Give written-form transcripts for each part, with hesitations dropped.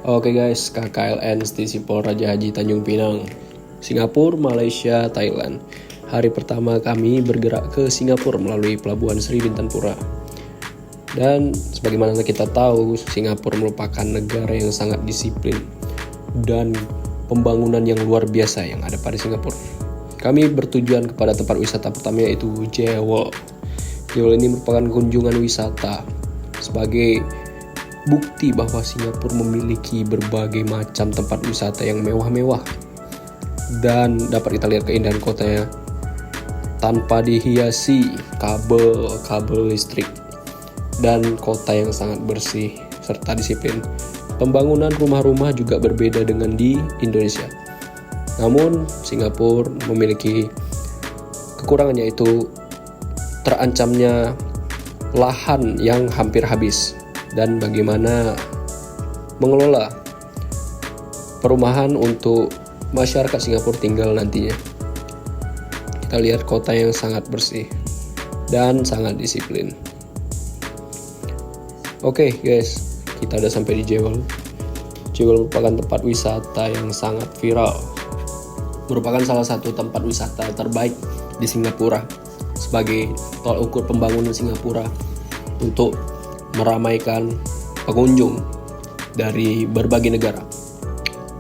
Oke guys, KKLN Stisipol Raja Haji Tanjung Pinang, Singapura, Malaysia, Thailand. Hari pertama kami bergerak ke Singapura melalui Pelabuhan Sri Bintangpura. Dan sebagaimana kita tahu, Singapura merupakan negara yang sangat disiplin dan pembangunan yang luar biasa yang ada pada Singapura. Kami bertujuan kepada tempat wisata pertama, yaitu Jewel. Jewel ini merupakan kunjungan wisata sebagai bukti bahwa Singapura memiliki berbagai macam tempat wisata yang mewah-mewah dan dapat kita lihat keindahan kotanya tanpa dihiasi kabel listrik, dan kota yang sangat bersih serta disiplin. Pembangunan rumah-rumah juga berbeda dengan di Indonesia. Namun Singapura memiliki kekurangan, yaitu terancamnya lahan yang hampir habis dan bagaimana mengelola perumahan untuk masyarakat Singapura tinggal nantinya. Kita lihat kota yang sangat bersih dan sangat disiplin. Oke guys, kita udah sampai di Jewel. Jewel merupakan tempat wisata yang sangat viral. Merupakan salah satu tempat wisata terbaik di Singapura sebagai tolak ukur pembangunan Singapura untuk meramaikan pengunjung dari berbagai negara.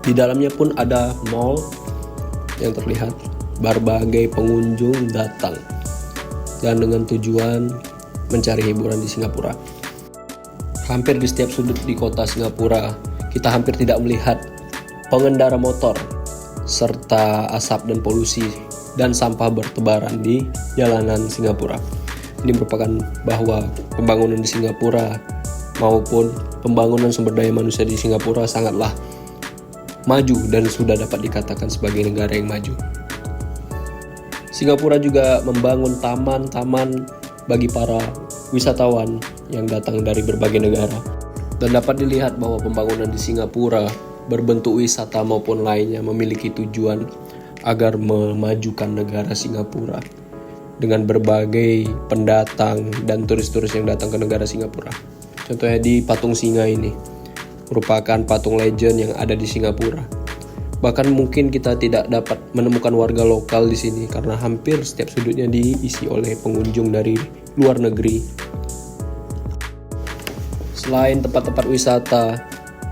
Di dalamnya pun ada mall yang terlihat berbagai pengunjung datang dan dengan tujuan mencari hiburan di Singapura. Hampir di setiap sudut di kota Singapura, kita hampir tidak melihat pengendara motor serta asap dan polusi dan sampah bertebaran di jalanan Singapura. Ini merupakan bahwa pembangunan di Singapura maupun pembangunan sumber daya manusia di Singapura sangatlah maju dan sudah dapat dikatakan sebagai negara yang maju. Singapura juga membangun taman-taman bagi para wisatawan yang datang dari berbagai negara. Dan dapat dilihat bahwa pembangunan di Singapura berbentuk wisata maupun lainnya memiliki tujuan agar memajukan negara Singapura dengan berbagai pendatang dan turis-turis yang datang ke negara Singapura. Contohnya di Patung Singa ini merupakan patung legend yang ada di Singapura. Bahkan mungkin kita tidak dapat menemukan warga lokal di sini karena hampir setiap sudutnya diisi oleh pengunjung dari luar negeri. Selain tempat-tempat wisata,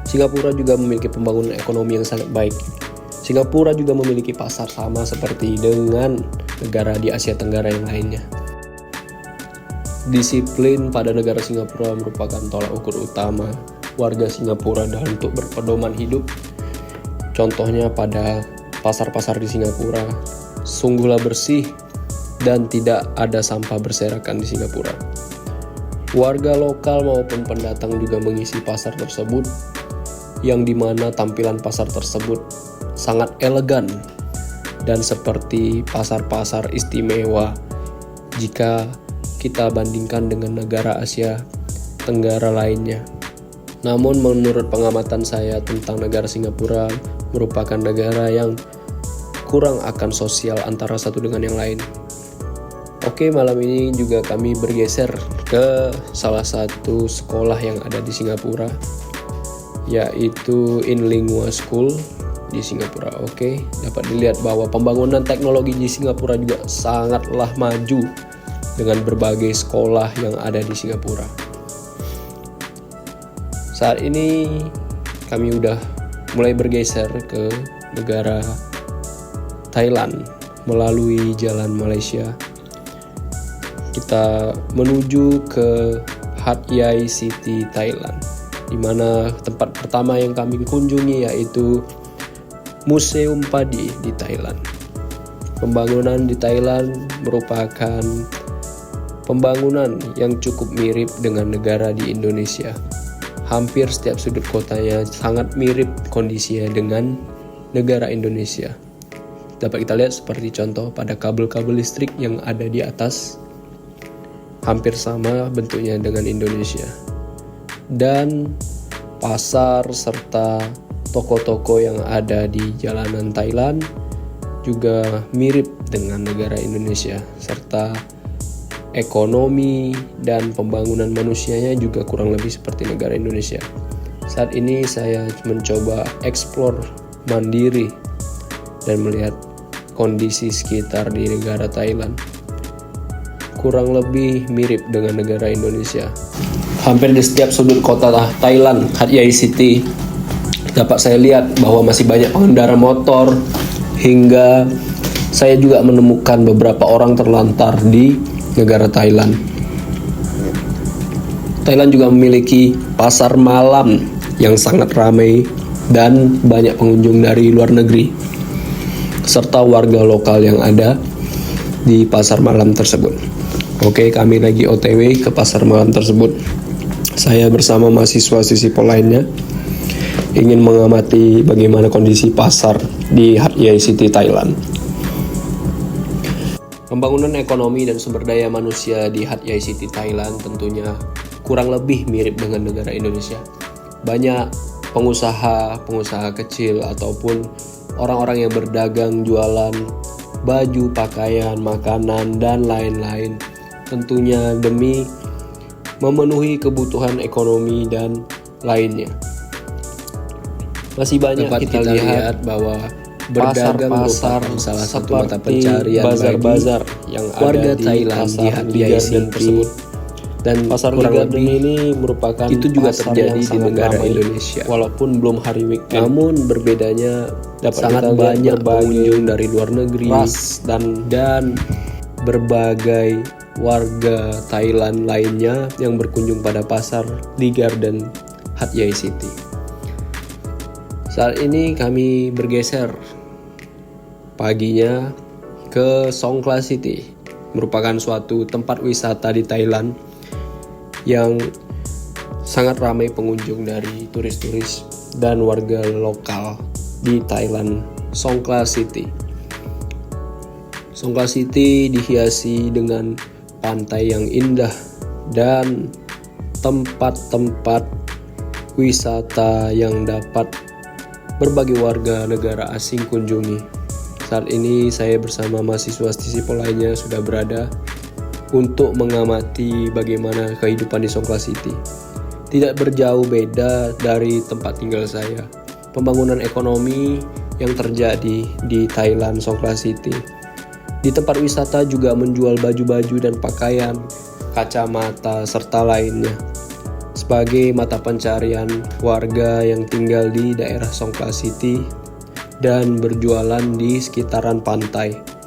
Singapura juga memiliki pembangunan ekonomi yang sangat baik. Singapura juga memiliki pasar sama seperti dengan negara di Asia Tenggara yang lainnya. Disiplin pada negara Singapura merupakan tolak ukur utama warga Singapura dalam untuk berpedoman hidup. Contohnya pada pasar-pasar di Singapura, sungguhlah bersih dan tidak ada sampah berserakan di Singapura. Warga lokal maupun pendatang juga mengisi pasar tersebut, yang dimana tampilan pasar tersebut sangat elegan dan seperti pasar-pasar istimewa jika kita bandingkan dengan negara Asia Tenggara lainnya. Namun menurut pengamatan saya tentang negara Singapura, merupakan negara yang kurang akan sosial antara satu dengan yang lain. Oke, malam ini juga kami bergeser ke salah satu sekolah yang ada di Singapura, yaitu InLingua School di Singapura. Oke, dapat dilihat bahwa pembangunan teknologi di Singapura juga sangatlah maju dengan berbagai sekolah yang ada di Singapura. Saat ini kami udah mulai bergeser ke negara Thailand melalui jalan Malaysia. Kita menuju ke Hat Yai City, Thailand, di mana tempat pertama yang kami kunjungi yaitu Museum Padi di Thailand. Pembangunan di Thailand merupakan pembangunan yang cukup mirip dengan negara di Indonesia. Hampir setiap sudut kotanya sangat mirip kondisinya dengan negara Indonesia. Dapat kita lihat seperti contoh pada kabel-kabel listrik yang ada di atas, hampir sama bentuknya dengan Indonesia. Dan pasar serta toko-toko yang ada di jalanan Thailand juga mirip dengan negara Indonesia, serta ekonomi dan pembangunan manusianya juga kurang lebih seperti negara Indonesia. Saat ini saya mencoba eksplor mandiri dan melihat kondisi sekitar di negara Thailand. Kurang lebih mirip dengan negara Indonesia. Hampir di setiap sudut kota Thailand, Hat Yai City, dapat saya lihat bahwa masih banyak pengendara motor, hingga saya juga menemukan beberapa orang terlantar di negara Thailand. Thailand juga memiliki pasar malam yang sangat ramai dan banyak pengunjung dari luar negeri, serta warga lokal yang ada di pasar malam tersebut. Oke, kami lagi OTW ke pasar malam tersebut. Saya bersama mahasiswa Sisipol lainnya ingin mengamati bagaimana kondisi pasar di Hat Yai City, Thailand. Pembangunan ekonomi dan sumber daya manusia di Hat Yai City, Thailand tentunya kurang lebih mirip dengan negara Indonesia. Banyak pengusaha kecil ataupun orang-orang yang berdagang jualan baju, pakaian, makanan, dan lain-lain, tentunya demi memenuhi kebutuhan ekonomi dan lainnya. Masih banyak kita lihat bahwa berdagang merupakan salah satu mata pencarian bazar-bazar yang warga Thailand di Hat Yai City tersebut. Dan pasar Garden ini merupakan itu juga terjadi di negara Indonesia, walaupun belum hari weekend. Namun berbedanya sangat banyak pengunjung dari luar negeri dan berbagai warga Thailand lainnya yang berkunjung pada pasar di Garden Hat Yai City. Saat ini kami bergeser paginya ke Songkhla City, merupakan suatu tempat wisata di Thailand yang sangat ramai pengunjung dari turis-turis dan warga lokal di Thailand, Songkhla City. Songkhla City dihiasi dengan pantai yang indah dan tempat-tempat wisata yang dapat berbagai warga negara asing kunjungi. Saat ini saya bersama mahasiswa Sisipol lainnya sudah berada untuk mengamati bagaimana kehidupan di Songkhla City. Tidak berjauh beda dari tempat tinggal saya. Pembangunan ekonomi yang terjadi di Thailand, Songkhla City. Di tempat wisata juga menjual baju-baju dan pakaian, kacamata, serta lainnya, sebagai mata pencarian warga yang tinggal di daerah Songkhla City dan berjualan di sekitaran pantai.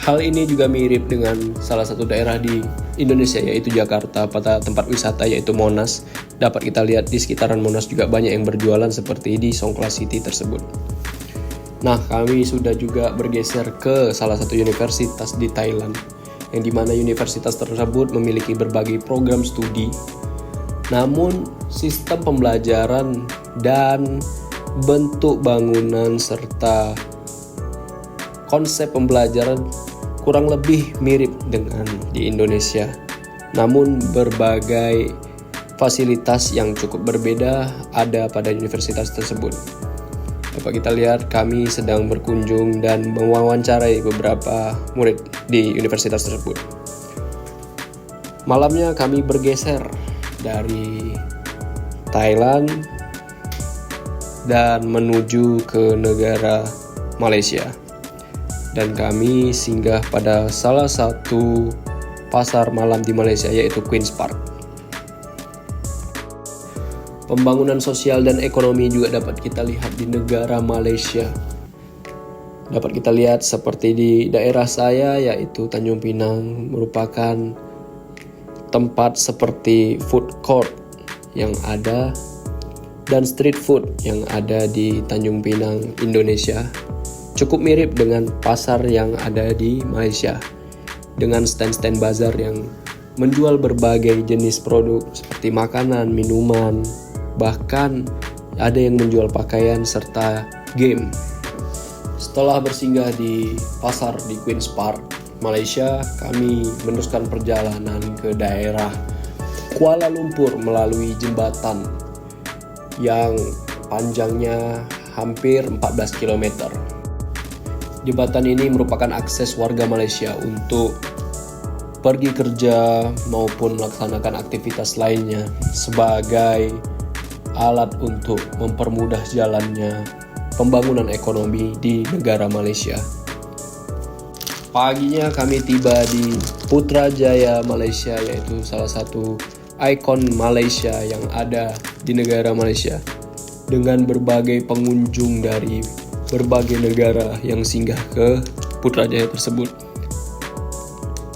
Hal ini juga mirip dengan salah satu daerah di Indonesia, yaitu Jakarta, pada tempat wisata yaitu Monas. Dapat kita lihat di sekitaran Monas juga banyak yang berjualan seperti di Songkhla City tersebut. Nah, kami sudah juga bergeser ke salah satu universitas di Thailand, yang dimana universitas tersebut memiliki berbagai program studi. Namun, sistem pembelajaran dan bentuk bangunan serta konsep pembelajaran kurang lebih mirip dengan di Indonesia. Namun berbagai fasilitas yang cukup berbeda ada pada universitas tersebut. Dapat kita lihat kami sedang berkunjung dan mewawancarai beberapa murid di universitas tersebut. Malamnya kami bergeser dari Thailand dan menuju ke negara Malaysia. Dan kami singgah pada salah satu pasar malam di Malaysia, yaitu Queen's Park. Pembangunan sosial dan ekonomi juga dapat kita lihat di negara Malaysia. Dapat kita lihat seperti di daerah saya, yaitu Tanjung Pinang, merupakan tempat seperti food court yang ada dan street food yang ada di Tanjung Pinang, Indonesia. Cukup mirip dengan pasar yang ada di Malaysia, dengan stand-stand bazar yang menjual berbagai jenis produk seperti makanan, minuman, bahkan ada yang menjual pakaian serta game. Setelah bersinggah di pasar di Queen's Park, Malaysia, kami meneruskan perjalanan ke daerah Kuala Lumpur melalui jembatan yang panjangnya hampir 14 km. Jembatan ini merupakan akses warga Malaysia untuk pergi kerja maupun melaksanakan aktivitas lainnya sebagai alat untuk mempermudah jalannya pembangunan ekonomi di negara Malaysia. Paginya kami tiba di Putrajaya, Malaysia, yaitu salah satu ikon Malaysia yang ada di negara Malaysia, dengan berbagai pengunjung dari berbagai negara yang singgah ke Putrajaya tersebut.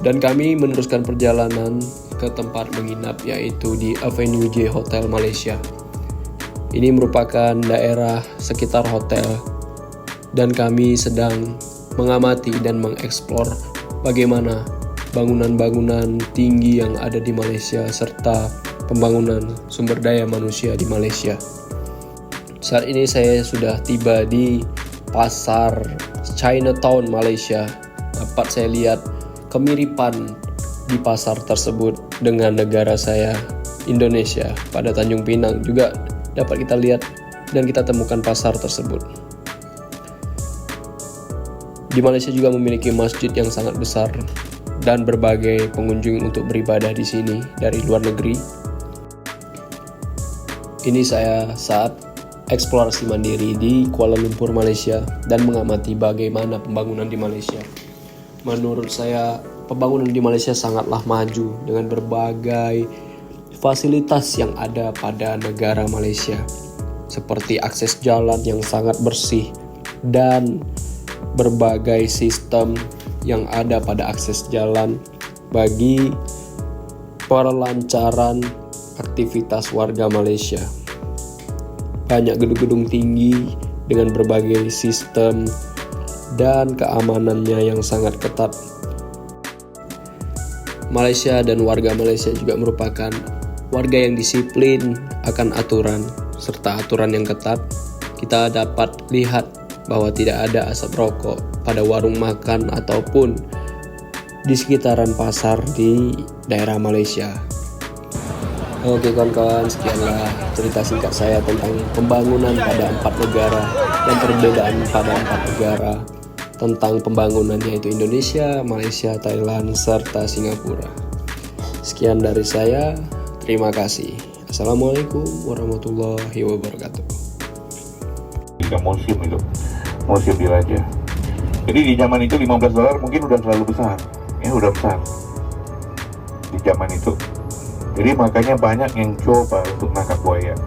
Dan kami meneruskan perjalanan ke tempat menginap, yaitu di Avenue J Hotel Malaysia. Ini merupakan daerah sekitar hotel, dan kami sedang mengamati dan mengeksplor bagaimana bangunan-bangunan tinggi yang ada di Malaysia serta pembangunan sumber daya manusia di Malaysia. Saat ini saya sudah tiba di pasar Chinatown Malaysia. Dapat saya lihat kemiripan di pasar tersebut dengan negara saya, Indonesia. Pada Tanjung Pinang juga dapat kita lihat dan kita temukan pasar tersebut. Di Malaysia juga memiliki masjid yang sangat besar dan berbagai pengunjung untuk beribadah di sini dari luar negeri. Ini saya saat eksplorasi mandiri di Kuala Lumpur, Malaysia, dan mengamati bagaimana pembangunan di Malaysia. Menurut saya, pembangunan di Malaysia sangatlah maju dengan berbagai fasilitas yang ada pada negara Malaysia, seperti akses jalan yang sangat bersih dan berbagai sistem yang ada pada akses jalan bagi pelancaran aktivitas warga Malaysia. Banyak gedung-gedung tinggi dengan berbagai sistem dan keamanannya yang sangat ketat. Malaysia dan warga Malaysia juga merupakan warga yang disiplin akan aturan serta aturan yang ketat. Kita dapat lihat bahwa tidak ada asap rokok pada warung makan ataupun di sekitaran pasar di daerah Malaysia. Oke kawan-kawan, sekianlah cerita singkat saya tentang pembangunan pada 4 negara dan perbedaan pada 4 negara tentang pembangunan, yaitu Indonesia, Malaysia, Thailand, serta Singapura. Sekian dari saya, terima kasih. Assalamualaikum warahmatullahi wabarakatuh. Museum itu, museum Diraja. Jadi di zaman itu $15 mungkin udah terlalu besar, ya udah besar di zaman itu. Jadi makanya banyak yang coba untuk nangkap buaya.